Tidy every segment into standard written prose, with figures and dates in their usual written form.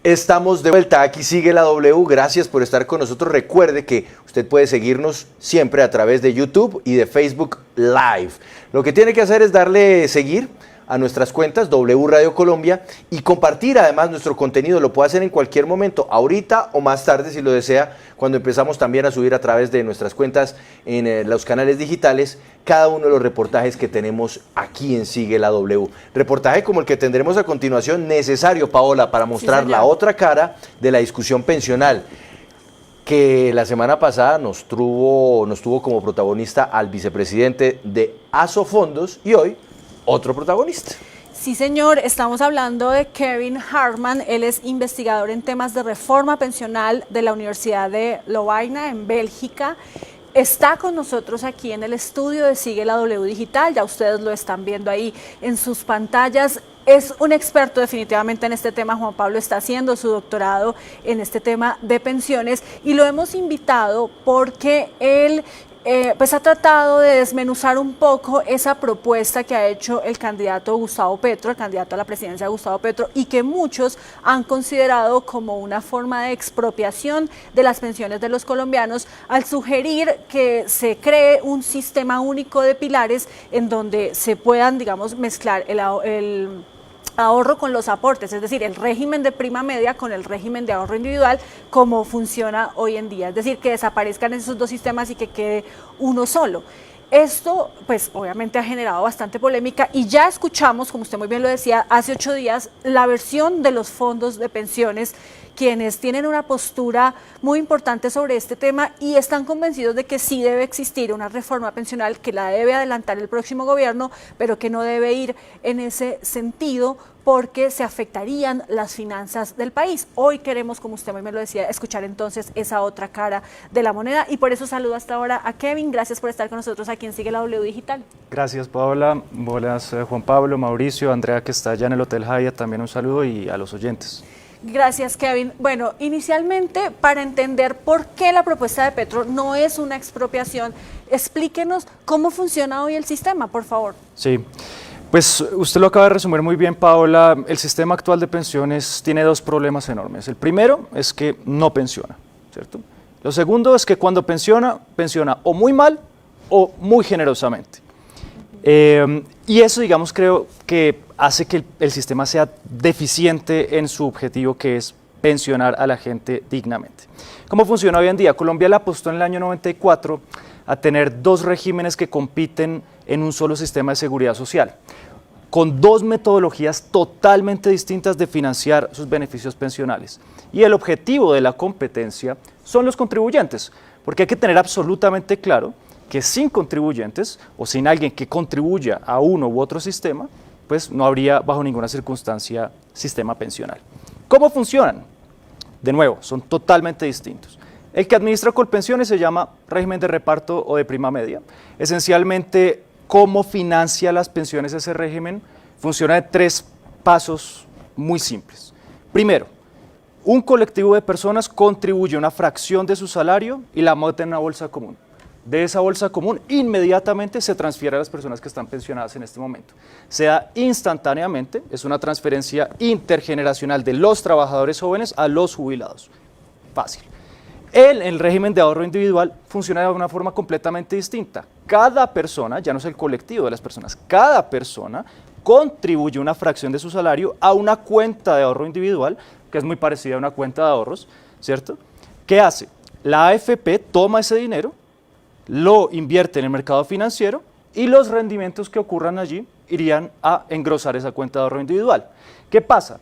Estamos de vuelta, aquí sigue la W, gracias por estar con nosotros. Recuerde que usted puede seguirnos siempre a través de YouTube y de Facebook Live. Lo que tiene que hacer es darle seguir a nuestras cuentas W Radio Colombia y compartir además nuestro contenido. Lo puede hacer en cualquier momento, ahorita o más tarde si lo desea, cuando empezamos también a subir a través de nuestras cuentas en los canales digitales cada uno de los reportajes que tenemos aquí en Sigue la W. Reportaje como el que tendremos a continuación, necesario, Paola, para mostrar la otra cara de la discusión pensional, que la semana pasada nos tuvo como protagonista al vicepresidente de Asofondos y hoy otro protagonista. Sí, señor, estamos hablando de Kevin Hartman. Él es investigador en temas de reforma pensional de la Universidad de Lovaina en Bélgica. Está con nosotros aquí en el estudio de Sigue la W Digital, ya ustedes lo están viendo ahí en sus pantallas. Es un experto definitivamente en este tema. Juan Pablo está haciendo su doctorado en este tema de pensiones y lo hemos invitado porque él pues ha tratado de desmenuzar un poco esa propuesta que ha hecho el candidato Gustavo Petro, el candidato a la presidencia Gustavo Petro, y que muchos han considerado como una forma de expropiación de las pensiones de los colombianos al sugerir que se cree un sistema único de pilares en donde se puedan, digamos, mezclar el ahorro con los aportes, es decir, el régimen de prima media con el régimen de ahorro individual como funciona hoy en día, es decir, que desaparezcan esos dos sistemas y que quede uno solo. Esto, pues, obviamente ha generado bastante polémica y ya escuchamos, como usted muy bien lo decía, hace 8 días, la versión de los fondos de pensiones, quienes tienen una postura muy importante sobre este tema y están convencidos de que sí debe existir una reforma pensional, que la debe adelantar el próximo gobierno, pero que no debe ir en ese sentido porque se afectarían las finanzas del país. Hoy queremos, como usted muy bien lo decía, escuchar entonces esa otra cara de la moneda y por eso saludo hasta ahora a Kevin. Gracias por estar con nosotros aquí en Sigue la W Digital. Gracias, Paola. Buenas, Juan Pablo, Mauricio, Andrea, que está allá en el Hotel Hyatt, también un saludo, y a los oyentes. Gracias, Kevin. Bueno, inicialmente, para entender por qué la propuesta de Petro no es una expropiación, explíquenos cómo funciona hoy el sistema, por favor. Sí, pues usted lo acaba de resumir muy bien, Paola. El sistema actual de pensiones tiene 2 problemas enormes. El primero es que no pensiona, ¿cierto? Lo segundo es que cuando pensiona o muy mal o muy generosamente. Y eso, digamos, creo que hace que el sistema sea deficiente en su objetivo, que es pensionar a la gente dignamente. ¿Cómo funciona hoy en día? Colombia le apostó en el año 94 a tener 2 regímenes que compiten en un solo sistema de seguridad social, con 2 metodologías totalmente distintas de financiar sus beneficios pensionales. Y el objetivo de la competencia son los contribuyentes, porque hay que tener absolutamente claro que sin contribuyentes o sin alguien que contribuya a uno u otro sistema, pues no habría bajo ninguna circunstancia sistema pensional. ¿Cómo funcionan? De nuevo, son totalmente distintos. El que administra Colpensiones se llama régimen de reparto o de prima media. Esencialmente, ¿cómo financia las pensiones ese régimen? Funciona de 3 pasos muy simples. Primero, un colectivo de personas contribuye una fracción de su salario y la mete en una bolsa común. De esa bolsa común inmediatamente se transfiere a las personas que están pensionadas en este momento. Se da instantáneamente, es una transferencia intergeneracional de los trabajadores jóvenes a los jubilados. Fácil. El régimen de ahorro individual funciona de una forma completamente distinta. Cada persona, ya no es el colectivo de las personas, cada persona contribuye una fracción de su salario a una cuenta de ahorro individual, que es muy parecida a una cuenta de ahorros, ¿cierto? ¿Qué hace? La AFP toma ese dinero, lo invierte en el mercado financiero y los rendimientos que ocurran allí irían a engrosar esa cuenta de ahorro individual. ¿Qué pasa?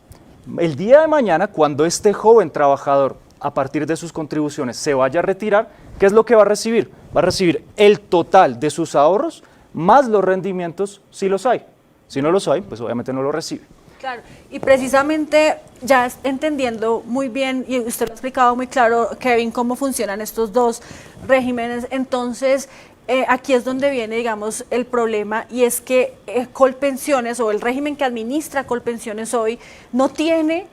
El día de mañana, cuando este joven trabajador, a partir de sus contribuciones, se vaya a retirar, ¿qué es lo que va a recibir? Va a recibir el total de sus ahorros más los rendimientos si los hay. Si no los hay, pues obviamente no lo recibe. Claro, y precisamente ya entendiendo muy bien, y usted lo ha explicado muy claro, Kevin, cómo funcionan estos 2 regímenes, entonces aquí es donde viene, digamos, el problema, y es que Colpensiones, o el régimen que administra Colpensiones hoy, no tiene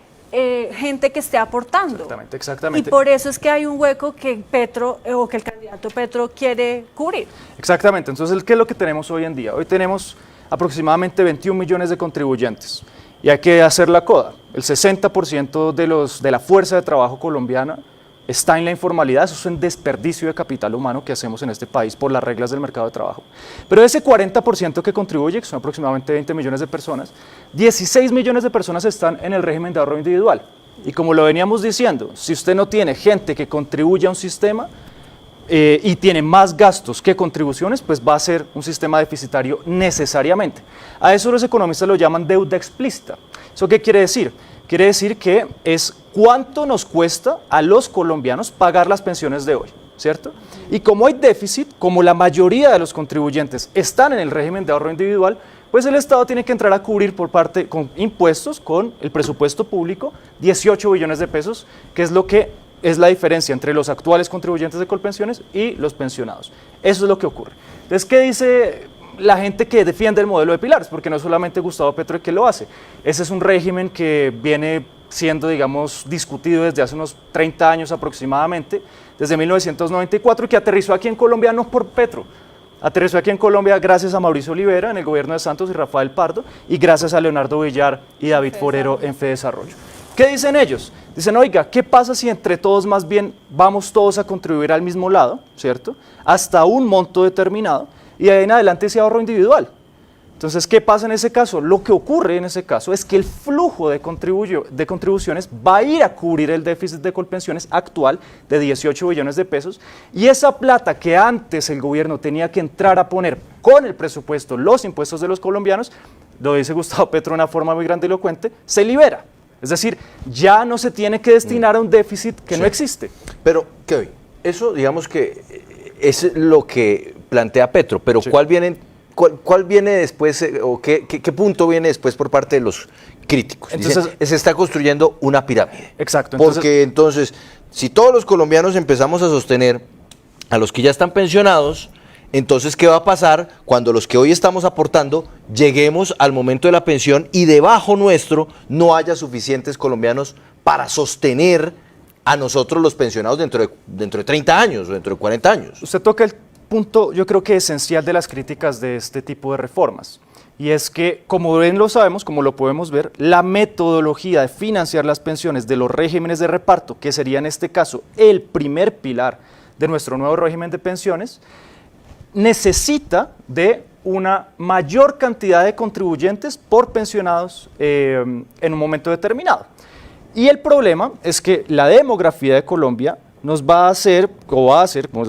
gente que esté aportando. Exactamente. Y por eso es que hay un hueco que Petro, o que el candidato Petro quiere cubrir. Exactamente, entonces, ¿qué es lo que tenemos hoy en día? Hoy tenemos aproximadamente 21 millones de contribuyentes. Y hay que hacer la coda. El 60% de la fuerza de trabajo colombiana está en la informalidad. Eso es un desperdicio de capital humano que hacemos en este país por las reglas del mercado de trabajo. Pero ese 40% que contribuye, que son aproximadamente 20 millones de personas, 16 millones de personas están en el régimen de ahorro individual. Y como lo veníamos diciendo, si usted no tiene gente que contribuya a un sistema y tiene más gastos que contribuciones, pues va a ser un sistema deficitario necesariamente. A eso los economistas lo llaman deuda explícita. ¿Eso qué quiere decir? Quiere decir que es cuánto nos cuesta a los colombianos pagar las pensiones de hoy, ¿cierto? Y como hay déficit, como la mayoría de los contribuyentes están en el régimen de ahorro individual, pues el Estado tiene que entrar a cubrir por parte, con impuestos, con el presupuesto público, 18 billones de pesos, que es lo que es la diferencia entre los actuales contribuyentes de Colpensiones y los pensionados. Eso es lo que ocurre. Entonces, ¿qué dice la gente que defiende el modelo de pilares? Porque no es solamente Gustavo Petro el que lo hace. Ese es un régimen que viene siendo, digamos, discutido desde hace unos 30 años aproximadamente, desde 1994, y que aterrizó aquí en Colombia no por Petro, aterrizó aquí en Colombia gracias a Mauricio Olivera en el gobierno de Santos y Rafael Pardo, y gracias a Leonardo Villar y David Forero en Fedesarrollo. ¿Qué dicen ellos? Dicen, oiga, ¿qué pasa si entre todos más bien vamos todos a contribuir al mismo lado, ¿cierto? Hasta un monto determinado, y de ahí en adelante ese ahorro individual. Entonces, ¿qué pasa en ese caso? Lo que ocurre en ese caso es que el flujo de contribuciones va a ir a cubrir el déficit de Colpensiones actual de 18 billones de pesos, y esa plata que antes el gobierno tenía que entrar a poner con el presupuesto, los impuestos de los colombianos, lo dice Gustavo Petro de una forma muy grandilocuente, se libera. Es decir, ya no se tiene que destinar a un déficit que no existe. Pero, Kevin, eso digamos que es lo que plantea Petro, pero sí. ¿Cuál viene después o qué punto viene después por parte de los críticos? Entonces, dicen, se está construyendo una pirámide. Exacto. Porque entonces, si todos los colombianos empezamos a sostener a los que ya están pensionados, entonces, ¿qué va a pasar cuando los que hoy estamos aportando lleguemos al momento de la pensión y debajo nuestro no haya suficientes colombianos para sostener a nosotros los pensionados dentro de 30 años o dentro de 40 años? Usted toca el punto, yo creo que esencial de las críticas de este tipo de reformas, y es que, como bien lo sabemos, como lo podemos ver, la metodología de financiar las pensiones de los regímenes de reparto, que sería en este caso el primer pilar de nuestro nuevo régimen de pensiones, necesita de una mayor cantidad de contribuyentes por pensionados en un momento determinado. Y el problema es que la demografía de Colombia nos va a hacer, como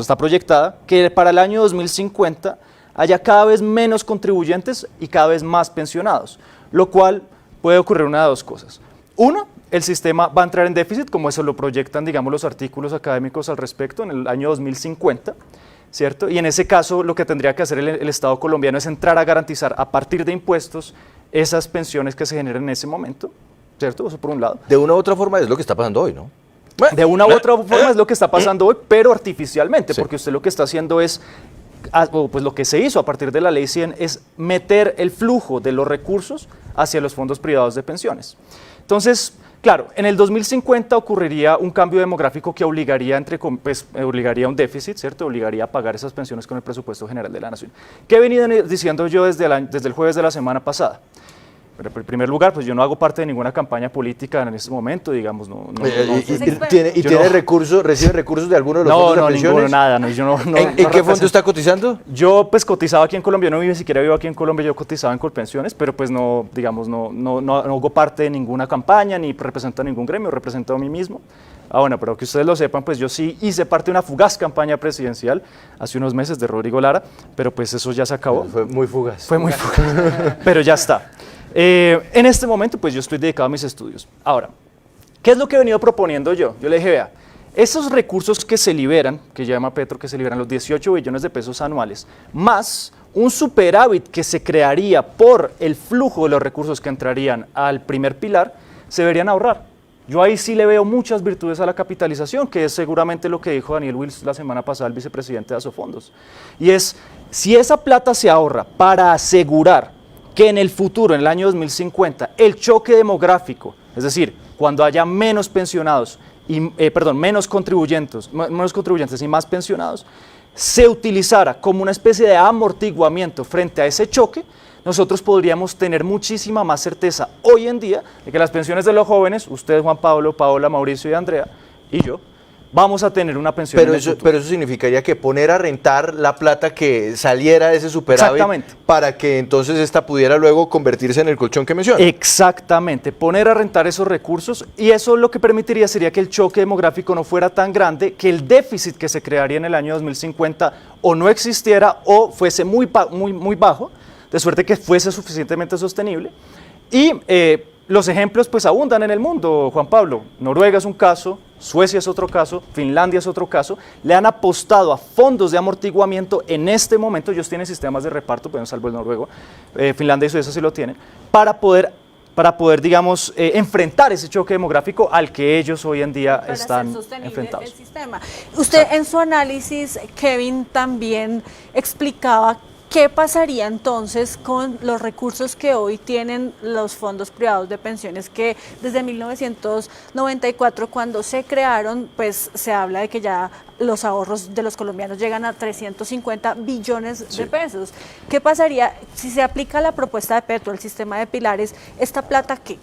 está proyectada, que para el año 2050 haya cada vez menos contribuyentes y cada vez más pensionados, lo cual puede ocurrir una de dos cosas. Uno, el sistema va a entrar en déficit, como eso lo proyectan, digamos, los artículos académicos al respecto, en el año 2050, ¿cierto? Y en ese caso lo que tendría que hacer el Estado colombiano es entrar a garantizar a partir de impuestos esas pensiones que se generen en ese momento, ¿cierto? Eso por un lado. De una u otra forma es lo que está pasando hoy, ¿no? De una u otra forma es lo que está pasando hoy, pero artificialmente, sí. Porque usted lo que está haciendo es, pues lo que se hizo a partir de la Ley 100 es meter el flujo de los recursos hacia los fondos privados de pensiones. Entonces, claro, en el 2050 ocurriría un cambio demográfico que obligaría, obligaría a un déficit, ¿cierto? Obligaría a pagar esas pensiones con el presupuesto general de la Nación. ¿Qué he venido diciendo yo desde el jueves de la semana pasada? Pero en primer lugar, pues yo no hago parte de ninguna campaña política en este momento, digamos, ¿Recibe recursos de alguno de los fondos de pensiones? Ninguno, nada. ¿En qué fondo está cotizando? Yo pues cotizaba aquí en Colombia, no ni siquiera vivo aquí en Colombia, yo cotizaba en Colpensiones, pero pues no, digamos, no hago parte de ninguna campaña, ni represento a ningún gremio, represento a mí mismo. Bueno, pero que ustedes lo sepan, pues yo sí hice parte de una fugaz campaña presidencial hace unos meses de Rodrigo Lara, pero pues eso ya se acabó. Fue muy fugaz. Fue muy fugaz, pero ya está. En este momento, pues yo estoy dedicado a mis estudios. Ahora, ¿qué es lo que he venido proponiendo yo? Yo le dije, vea, esos recursos que se liberan, que llama Petro, que se liberan los 18 billones de pesos anuales, más un superávit que se crearía por el flujo de los recursos que entrarían al primer pilar, se deberían ahorrar. Yo ahí sí le veo muchas virtudes a la capitalización, que es seguramente lo que dijo Daniel Wills la semana pasada, el vicepresidente de Asofondos. Y es, si esa plata se ahorra para asegurar que en el futuro, en el año 2050, el choque demográfico, es decir, cuando haya menos pensionados, menos contribuyentes y más pensionados, se utilizara como una especie de amortiguamiento frente a ese choque, nosotros podríamos tener muchísima más certeza hoy en día de que las pensiones de los jóvenes, usted, Juan Pablo, Paola, Mauricio y Andrea, y yo, vamos a tener una pensión en el futuro. Pero eso significaría que poner a rentar la plata que saliera de ese superávit para que entonces esta pudiera luego convertirse en el colchón que menciona. Exactamente, poner a rentar esos recursos, y eso lo que permitiría sería que el choque demográfico no fuera tan grande, que el déficit que se crearía en el año 2050 o no existiera o fuese muy bajo, de suerte que fuese suficientemente sostenible. Y los ejemplos pues abundan en el mundo, Juan Pablo. Noruega es un caso, Suecia es otro caso, Finlandia es otro caso. Le han apostado a fondos de amortiguamiento en este momento. Ellos tienen sistemas de reparto, pues salvo el noruego, Finlandia y Suecia sí lo tienen, para poder digamos, enfrentar ese choque demográfico al que ellos hoy en día están enfrentados. El sistema. Usted en su análisis, Kevin, también explicaba ¿qué pasaría entonces con los recursos que hoy tienen los fondos privados de pensiones que desde 1994 cuando se crearon, pues se habla de que ya los ahorros de los colombianos llegan a 350 billones de pesos? ¿Qué pasaría si se aplica la propuesta de Petro, el sistema de pilares, esta plata qué?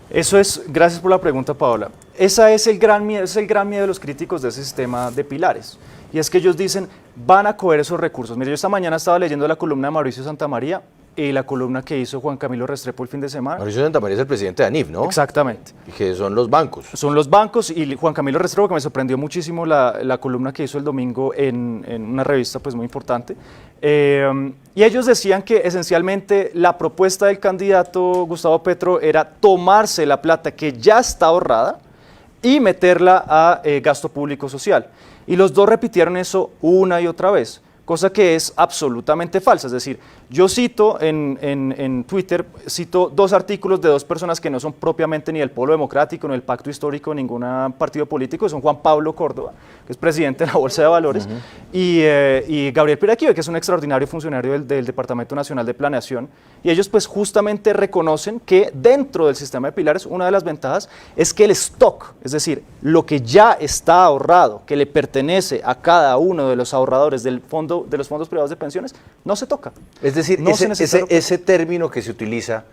Eso es, gracias por la pregunta, Paola. Ese es el gran miedo de los críticos de ese sistema de pilares. Y es que ellos dicen, van a coger esos recursos. Mire, yo esta mañana estaba leyendo la columna de Mauricio Santamaría y la columna que hizo Juan Camilo Restrepo el fin de semana. Mauricio Santamaría es el presidente de ANIF, ¿no? Exactamente. Y que son los bancos. Son los bancos, y Juan Camilo Restrepo, que me sorprendió muchísimo la columna que hizo el domingo en una revista pues muy importante. Y ellos decían que esencialmente la propuesta del candidato Gustavo Petro era tomarse la plata que ya está ahorrada y meterla a gasto público social. Y los dos repitieron eso una y otra vez, cosa que es absolutamente falsa. Es decir, yo cito en Twitter, cito dos artículos de dos personas que no son propiamente ni del Polo Democrático, ni del Pacto Histórico, ni ningún partido político, son Juan Pablo Córdoba, que es presidente de la Bolsa de Valores, y Gabriel Piraquive, que es un extraordinario funcionario del Departamento Nacional de Planeación, y ellos pues justamente reconocen que dentro del sistema de pilares una de las ventajas es que el stock, es decir, lo que ya está ahorrado, que le pertenece a cada uno de los ahorradores de los fondos privados de pensiones, no se toca. Es decir, ese término que se utiliza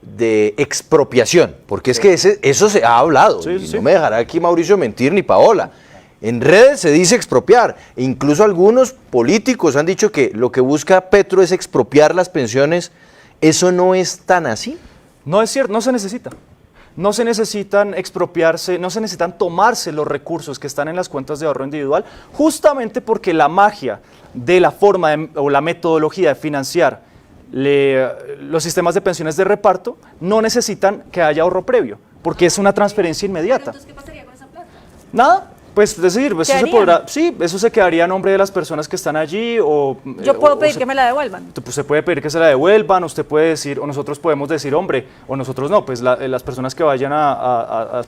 de expropiación, porque es que eso se ha hablado, no me dejará aquí Mauricio mentir ni Paola. En redes se dice expropiar, e incluso algunos políticos han dicho que lo que busca Petro es expropiar las pensiones. ¿Eso no es tan así? No es cierto, no se necesita. No se necesitan expropiarse, no se necesitan tomarse los recursos que están en las cuentas de ahorro individual, justamente porque la magia de la forma o la metodología de financiar los sistemas de pensiones de reparto no necesitan que haya ahorro previo, porque es una transferencia inmediata. Entonces, ¿qué pasaría con esa plata? Nada. Pues es decir, eso se quedaría a nombre de las personas que están allí. Yo puedo pedir que me la devuelvan. Pues se puede pedir que se la devuelvan, usted puede decir, o nosotros podemos decir, hombre, o nosotros no, pues las personas que vayan a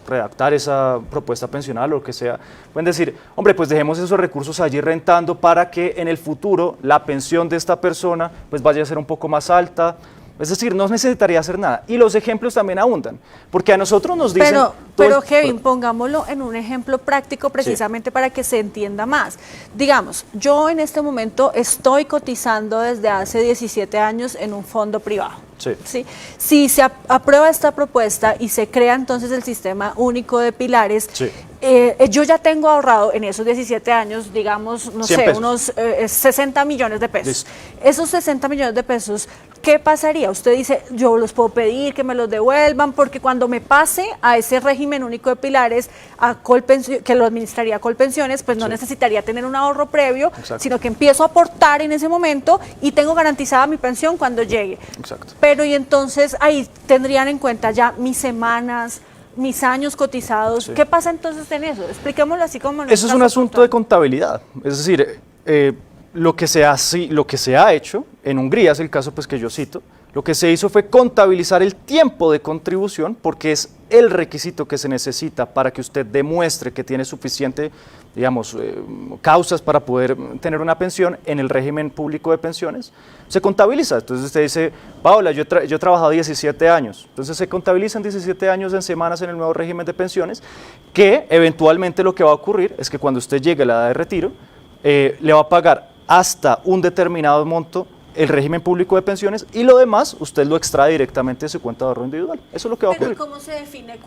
redactar esa propuesta pensional o lo que sea, pueden decir, hombre, pues dejemos esos recursos allí rentando para que en el futuro la pensión de esta persona pues vaya a ser un poco más alta. Es decir, no necesitaría hacer nada. Y los ejemplos también abundan, porque a nosotros nos dicen... Pero Kevin, pongámoslo en un ejemplo práctico precisamente para que se entienda más. Digamos, yo en este momento estoy cotizando desde hace 17 años en un fondo privado. ¿Sí? Si se aprueba esta propuesta y se crea entonces el sistema único de pilares, yo ya tengo ahorrado en esos 17 años, digamos, no sé, unos 60 millones de pesos. Listo. Esos 60 millones de pesos, ¿qué pasaría? Usted dice, yo los puedo pedir que me los devuelvan, porque cuando me pase a ese régimen único de pilares, que lo administraría Colpensiones, pues no necesitaría tener un ahorro previo, sino que empiezo a aportar en ese momento y tengo garantizada mi pensión cuando llegue. Exacto. Pero y entonces ahí tendrían en cuenta ya mis semanas, mis años cotizados. ¿Qué pasa entonces en eso? Expliquémoslo así como... Eso es un asunto de contabilidad. Es decir, lo que se ha hecho, en Hungría es el caso pues, que yo cito, lo que se hizo fue contabilizar el tiempo de contribución, porque es el requisito que se necesita para que usted demuestre que tiene suficiente, digamos, causas para poder tener una pensión en el régimen público de pensiones. Se contabiliza. Entonces usted dice, Paola, yo he trabajado 17 años. Entonces se contabilizan 17 años en semanas en el nuevo régimen de pensiones, que eventualmente lo que va a ocurrir es que cuando usted llegue a la edad de retiro, le va a pagar hasta un determinado monto el régimen público de pensiones y lo demás usted lo extrae directamente de su cuenta de ahorro individual. Eso es lo que va a Pero ocurrir. ¿cómo se define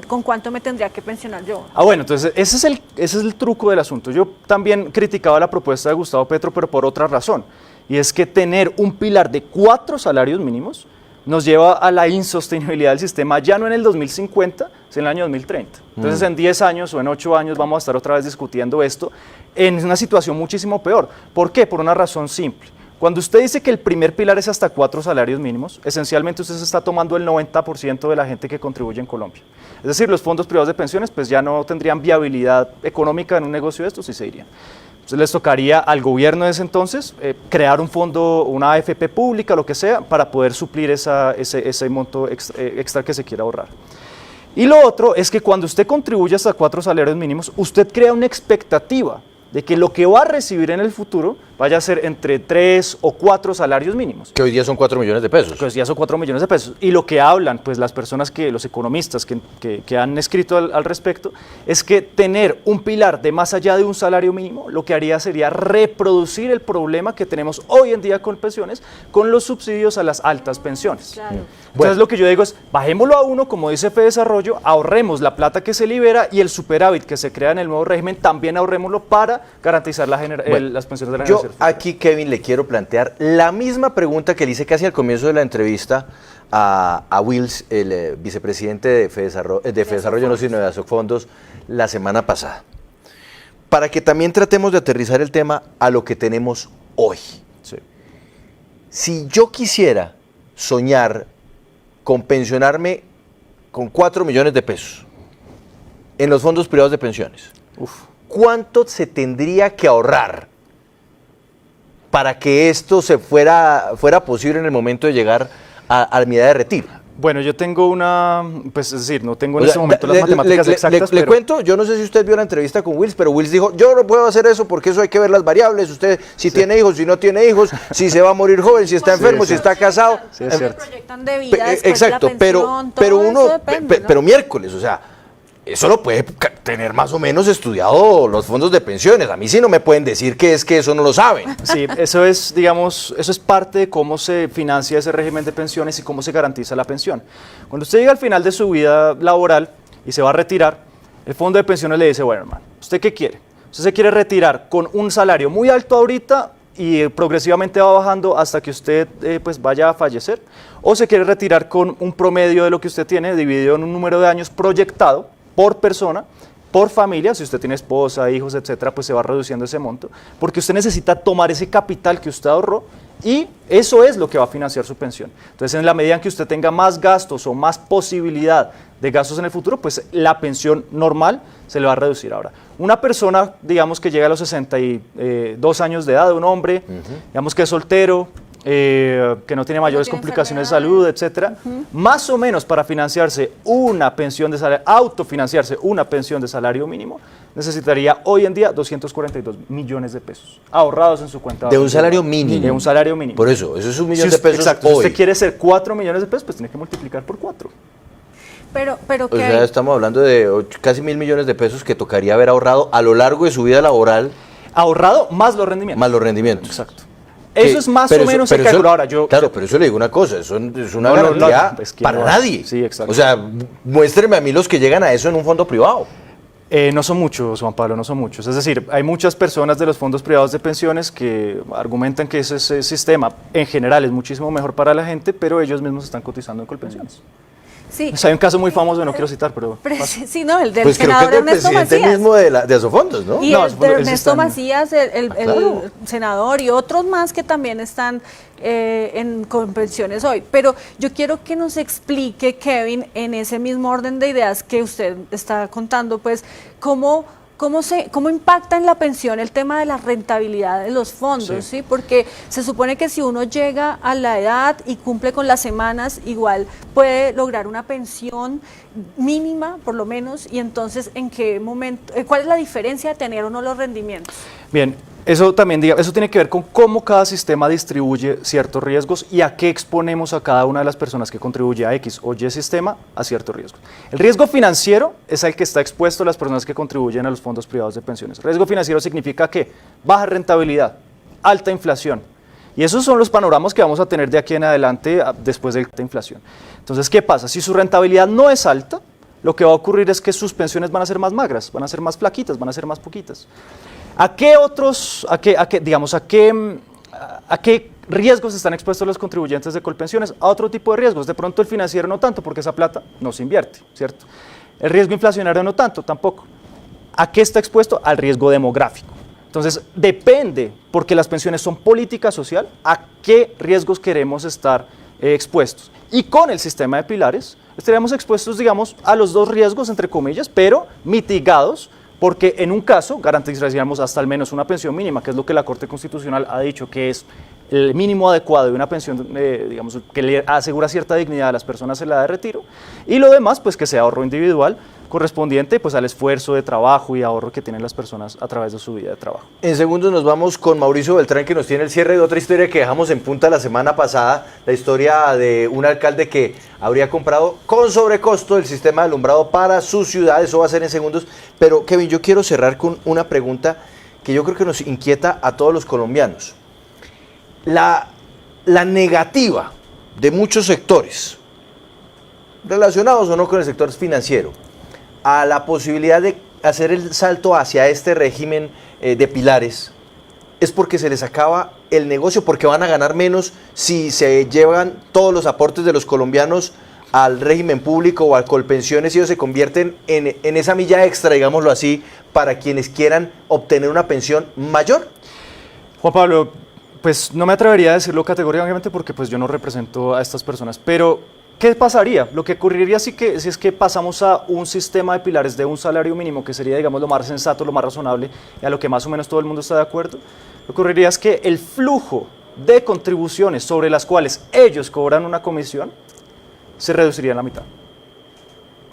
con cuánto me tendría que pensionar yo? Bueno, entonces ese es el truco del asunto. Yo también criticaba la propuesta de Gustavo Petro, pero por otra razón, y es que tener un pilar de 4 salarios mínimos nos lleva a la insostenibilidad del sistema ya no en el 2050, sino en el año 2030. Entonces en 10 años o en 8 años vamos a estar otra vez discutiendo esto en una situación muchísimo peor. ¿Por qué? Por una razón simple. Cuando usted dice que el primer pilar es hasta 4 salarios mínimos, esencialmente usted se está tomando el 90% de la gente que contribuye en Colombia. Es decir, los fondos privados de pensiones pues ya no tendrían viabilidad económica en un negocio de estos y se irían. Entonces les tocaría al gobierno de ese entonces crear un fondo, una AFP pública, lo que sea, para poder suplir ese monto extra que se quiera ahorrar. Y lo otro es que cuando usted contribuye hasta 4 salarios mínimos, usted crea una expectativa de que lo que va a recibir en el futuro vaya a ser entre 3 o 4 salarios mínimos. Que hoy día son 4 millones de pesos. Que hoy día son 4 millones de pesos. Y lo que hablan, pues las personas, los economistas que han escrito al respecto, es que tener un pilar de más allá de un salario mínimo, lo que haría sería reproducir el problema que tenemos hoy en día con pensiones, con los subsidios a las altas pensiones. Claro. Entonces lo que yo digo es, bajémoslo a 1, como dice FEDesarrollo, ahorremos la plata que se libera y el superávit que se crea en el nuevo régimen, también ahorrémoslo para garantizar las pensiones de la generación. Aquí, Kevin, le quiero plantear la misma pregunta que le hice casi al comienzo de la entrevista a Wills, el vicepresidente de FEDesarrollo, no sino de Asofondos, la semana pasada. Para que también tratemos de aterrizar el tema a lo que tenemos hoy. Sí. Si yo quisiera soñar con pensionarme con 4 millones de pesos en los fondos privados de pensiones, ¿cuánto se tendría que ahorrar para que esto fuera posible en el momento de llegar a mi edad de retiro? Bueno, yo tengo pues es decir, no tengo en este momento las matemáticas exactas. Le cuento, yo no sé si usted vio la entrevista con Wills, pero Wills dijo, yo no puedo hacer eso porque eso hay que ver las variables, usted si tiene hijos, si no tiene hijos, si se va a morir joven, si está enfermo, si está casado. Sí, es cierto. Proyectan de vida, después Exacto, de la pensión, pero miércoles, o sea, eso lo puede tener más o menos estudiado los fondos de pensiones. A mí sí no me pueden decir que es que eso no lo saben. Sí, eso es, digamos, eso es parte de cómo se financia ese régimen de pensiones y cómo se garantiza la pensión. Cuando usted llega al final de su vida laboral y se va a retirar, el fondo de pensiones le dice, bueno, hermano, ¿usted qué quiere? ¿Usted se quiere retirar con un salario muy alto ahorita y progresivamente va bajando hasta que usted pues vaya a fallecer? ¿O se quiere retirar con un promedio de lo que usted tiene dividido en un número de años proyectado por persona, por familia? Si usted tiene esposa, hijos, etcétera, pues se va reduciendo ese monto, porque usted necesita tomar ese capital que usted ahorró y eso es lo que va a financiar su pensión. Entonces, en la medida en que usted tenga más gastos o más posibilidad de gastos en el futuro, pues la pensión normal se le va a reducir. Ahora, una persona, digamos que llega a los 62 años de edad, un hombre, digamos que es soltero, que no tiene mayores complicaciones de salud, etcétera, más o menos para financiarse una pensión de salario, autofinanciarse una pensión de salario mínimo, necesitaría hoy en día 242 millones de pesos ahorrados en su cuenta. De un salario mínimo. De un salario mínimo. Por eso es 1 millón de pesos. Exacto, hoy. Si usted quiere ser 4 millones de pesos, pues tiene que multiplicar por 4. Pero o sea, estamos hablando de casi 1.000 millones de pesos que tocaría haber ahorrado a lo largo de su vida laboral. Ahorrado más los rendimientos. Más los rendimientos. Exacto. Eso es más o menos el cálculo. Ahora, claro, pero eso le digo una cosa, eso es una garantía para nadie. Sí, exacto. O sea, muéstreme a mí los que llegan a eso en un fondo privado. No son muchos, Juan Pablo, no son muchos. Es decir, hay muchas personas de los fondos privados de pensiones que argumentan que ese sistema en general es muchísimo mejor para la gente, pero ellos mismos están cotizando en Colpensiones. Sí. O sea, hay un caso muy famoso, no quiero citar, pero... Sí, no, el del pues senador creo que Ernesto el presidente Macías. mismo de Asofondos, ¿no? Y no, el de Ernesto están... Macías, el Claro. senador y otros más que también están en convenciones hoy. Pero yo quiero que nos explique, Kevin, en ese mismo orden de ideas que usted está contando, pues, cómo impacta en la pensión el tema de la rentabilidad de los fondos, ¿sí? Porque se supone que si uno llega a la edad y cumple con las semanas, igual puede lograr una pensión mínima, por lo menos, y entonces, ¿en qué momento, cuál es la diferencia de tener o no los rendimientos? Bien, eso también eso tiene que ver con cómo cada sistema distribuye ciertos riesgos y a qué exponemos a cada una de las personas que contribuye a X o Y sistema a ciertos riesgos. El riesgo financiero es el que está expuesto a las personas que contribuyen a los fondos privados de pensiones. Riesgo financiero significa que baja rentabilidad, alta inflación Y esos son los panoramas que vamos a tener de aquí en adelante después de la inflación. Entonces, ¿qué pasa? Si su rentabilidad no es alta, lo que va a ocurrir es que sus pensiones van a ser más magras, van a ser más flaquitas, van a ser más poquitas. ¿A qué riesgos están expuestos los contribuyentes de Colpensiones? A otro tipo de riesgos. De pronto el financiero no tanto, porque esa plata no se invierte, ¿cierto? El riesgo inflacionario no tanto, tampoco. ¿A qué está expuesto? Al riesgo demográfico. Entonces, depende, porque las pensiones son política social, a qué riesgos queremos estar expuestos. Y con el sistema de pilares estaríamos expuestos, digamos, a los dos riesgos, entre comillas, pero mitigados, porque en un caso garantizaríamos hasta al menos una pensión mínima, que es lo que la Corte Constitucional ha dicho que es el mínimo adecuado de una pensión, digamos, que le asegura cierta dignidad a las personas en la edad de retiro, y lo demás, pues que sea ahorro individual correspondiente pues al esfuerzo de trabajo y ahorro que tienen las personas a través de su vida de trabajo. En segundos nos vamos con Mauricio Beltrán, que nos tiene el cierre de otra historia que dejamos en punta la semana pasada, la historia de un alcalde que habría comprado con sobrecosto el sistema de alumbrado para su ciudad. Eso va a ser en segundos, pero Kevin, yo quiero cerrar con una pregunta que yo creo que nos inquieta a todos los colombianos. La negativa de muchos sectores, relacionados o no con el sector financiero, a la posibilidad de hacer el salto hacia este régimen de pilares, es porque se les acaba el negocio, porque van a ganar menos si se llevan todos los aportes de los colombianos al régimen público o a Colpensiones y ellos se convierten en esa milla extra, digámoslo así, para quienes quieran obtener una pensión mayor. Juan Pablo, pues no me atrevería a decirlo categóricamente porque pues yo no represento a estas personas, pero ¿qué pasaría? Lo que ocurriría si es que pasamos a un sistema de pilares de un salario mínimo, que sería, digamos, lo más sensato, lo más razonable, y a lo que más o menos todo el mundo está de acuerdo, lo que ocurriría es que el flujo de contribuciones sobre las cuales ellos cobran una comisión se reduciría en la mitad.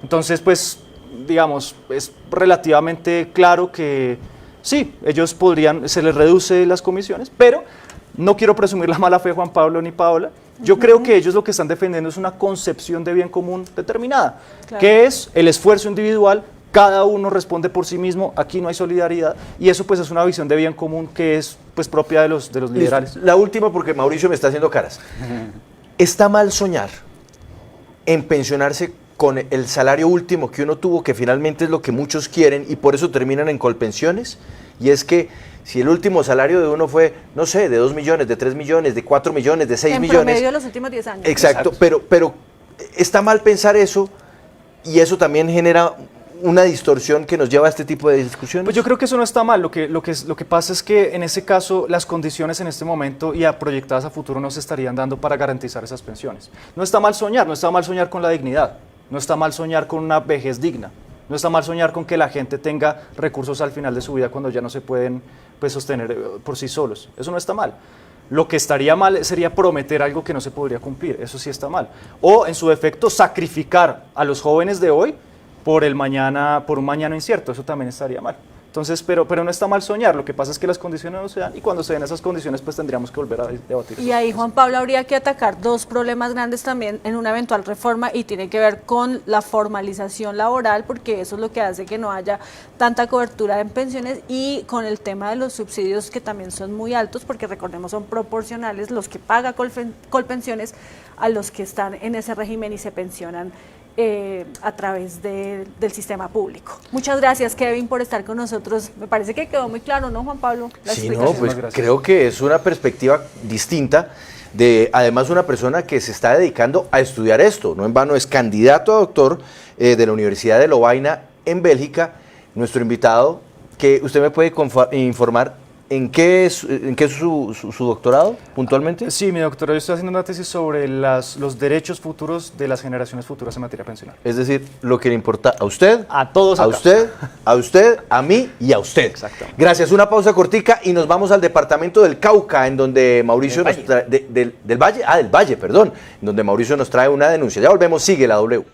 Entonces, pues, digamos, es relativamente claro que sí, ellos se les reduce las comisiones, pero no quiero presumir la mala fe, Juan Pablo ni Paola. Yo creo que ellos lo que están defendiendo es una concepción de bien común determinada, claro, que es el esfuerzo individual, cada uno responde por sí mismo, aquí no hay solidaridad, y eso pues es una visión de bien común que es pues propia de los liberales. La última, porque Mauricio me está haciendo caras. ¿Está mal soñar en pensionarse con el salario último que uno tuvo, que finalmente es lo que muchos quieren y por eso terminan en Colpensiones? Y es que si el último salario de uno fue, no sé, de 2 millones, de 3 millones, de 4 millones, de 6 millones. En promedio de los últimos 10 años. Exacto, pero está mal pensar eso y eso también genera una distorsión que nos lleva a este tipo de discusiones. Pues yo creo que eso no está mal, lo que pasa es que en ese caso las condiciones en este momento y proyectadas a futuro no se estarían dando para garantizar esas pensiones. No está mal soñar, no está mal soñar con la dignidad, no está mal soñar con una vejez digna, no está mal soñar con que la gente tenga recursos al final de su vida cuando ya no se pueden pues, sostener por sí solos. Eso no está mal. Lo que estaría mal sería prometer algo que no se podría cumplir. Eso sí está mal. O, en su defecto, sacrificar a los jóvenes de hoy por un mañana incierto. Eso también estaría mal. Entonces, pero no está mal soñar. Lo que pasa es que las condiciones no se dan y cuando se den esas condiciones, pues tendríamos que volver a debatir. Y ahí, Juan Pablo, habría que atacar dos problemas grandes también en una eventual reforma y tiene que ver con la formalización laboral, porque eso es lo que hace que no haya tanta cobertura en pensiones, y con el tema de los subsidios, que también son muy altos, porque recordemos son proporcionales los que paga Colpensiones a los que están en ese régimen y se pensionan a través del sistema público. Muchas gracias, Kevin, por estar con nosotros. Me parece que quedó muy claro, ¿no, Juan Pablo? Sí, no, pues creo que es una perspectiva distinta de, además, una persona que se está dedicando a estudiar esto. No en vano es candidato a doctor de la Universidad de Lovaina en Bélgica. Nuestro invitado, que usted me puede informar ¿en qué es su doctorado puntualmente? Sí, mi doctorado, yo estoy haciendo una tesis sobre los derechos futuros de las generaciones futuras en materia pensional. Es decir, lo que le importa a usted, a todos, a usted, a mí y a usted. Exacto. Gracias, una pausa cortica y nos vamos al departamento del Cauca, en donde Mauricio del Valle, perdón, en donde Mauricio nos trae una denuncia. Ya volvemos, sigue la W.